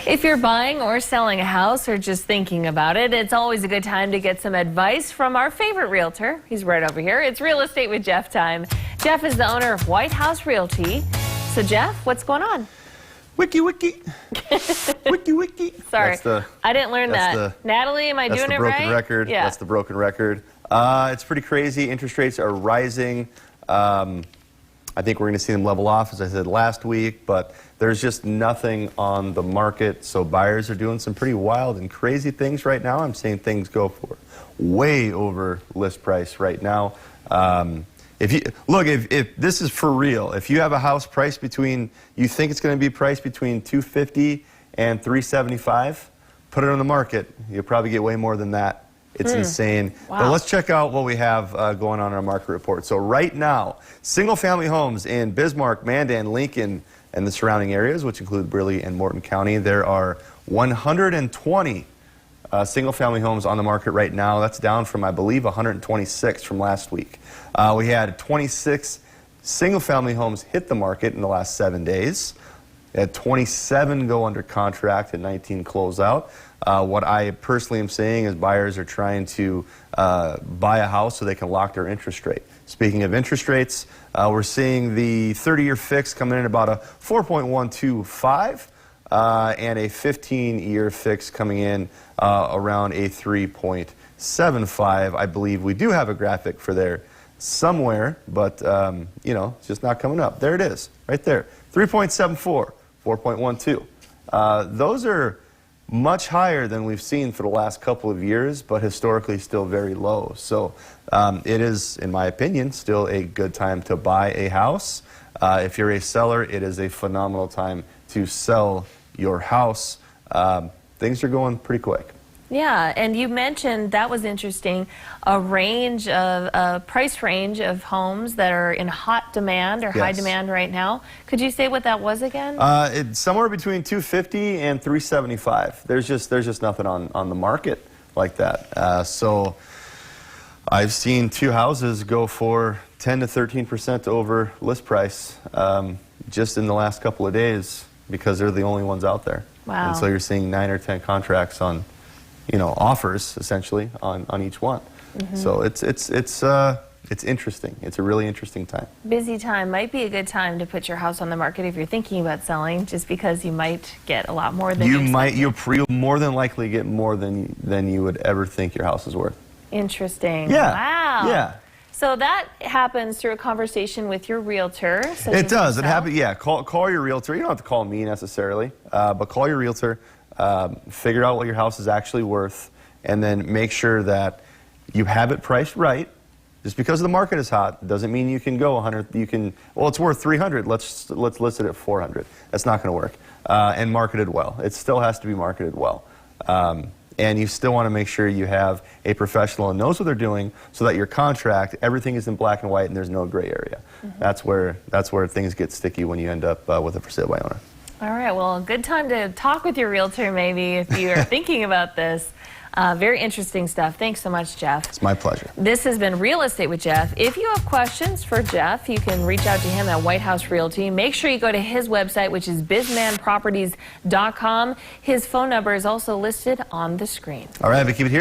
If you're buying or selling a house or just thinking about it, it's always a good time to get some advice from our favorite realtor. He's right over here. It's Real Estate with Jeff time. Jeff is the owner of White House Realty. So Jeff, what's going on? Wiki, wiki. Wiki, wiki. Sorry, I didn't learn that. Natalie, am I doing it right? That's the broken record. Yeah. That's the broken record. It's pretty crazy. Interest rates are rising. I think we're going to see them level off, as I said last week, but there's just nothing on the market. So buyers are doing some pretty wild and crazy things right now. I'm seeing things go for way over list price right now. If this is for real, if you have a house priced between, you think it's going to be priced between $250 and $375, put it on the market. You'll probably get way more than that. It's insane. Wow. But let's check out what we have going on in our market report. So right now, single-family homes in Bismarck, Mandan, Lincoln, and the surrounding areas, which include Brilley and Morton County, there are 120 single-family homes on the market right now. That's down from, I believe, 126 from last week. We had 26 single-family homes hit the market in the last 7 days. We had 27 go under contract and 19 close out. What I personally am saying is buyers are trying to buy a house so they can lock their interest rate. Speaking of interest rates, we're seeing the 30-year fix coming in about a 4.125 and a 15-year fix coming in around a 3.75. I believe we do have a graphic for there somewhere, but you know, it's just not coming up. There it is, right there. 3.74, 4.12. Those are much higher than we've seen for the last couple of years, but historically still very low. So it is, in my opinion, still a good time to buy a house. If you're a seller, it is a phenomenal time to sell your house. Things are going pretty quick. Yeah, and you mentioned, that was interesting, a price range of homes that are in hot demand or high demand right now. Could you say what that was again? It's somewhere between $250 and $375. There's just nothing on the market like that. So I've seen two houses go for 10 to 13% over list price just in the last couple of days because they're the only ones out there. Wow. And so you're seeing 9 or 10 contracts on, you know, offers essentially on each one. So it's interesting. It's a really interesting time. Busy time. Might be a good time to put your house on the market if you're thinking about selling, just because you might get a lot more than you'll more than likely get more than you would ever think your house is worth. Interesting. Yeah. Wow. Yeah. So that happens through a conversation with your realtor. It does. It happens. Yeah. Call your realtor. You don't have to call me necessarily, but call your realtor. Figure out what your house is actually worth, and then make sure that you have it priced right. Just because the market is hot doesn't mean you can go 100. You can. Well, it's worth 300. Let's list it at 400. That's not going to work. And marketed well. It still has to be marketed well. And you still want to make sure you have a professional who knows what they're doing, so that your contract, everything is in black and white, and there's no gray area. That's where things get sticky when you end up with a for sale by owner. All right, well, a good time to talk with your realtor maybe if you're thinking about this. Very interesting stuff. Thanks so much, Jeff. It's my pleasure. This has been Real Estate with Jeff. If you have questions for Jeff, you can reach out to him at White House Realty. Make sure you go to his website, which is bizmanproperties.com. His phone number is also listed on the screen. All right, Vicki,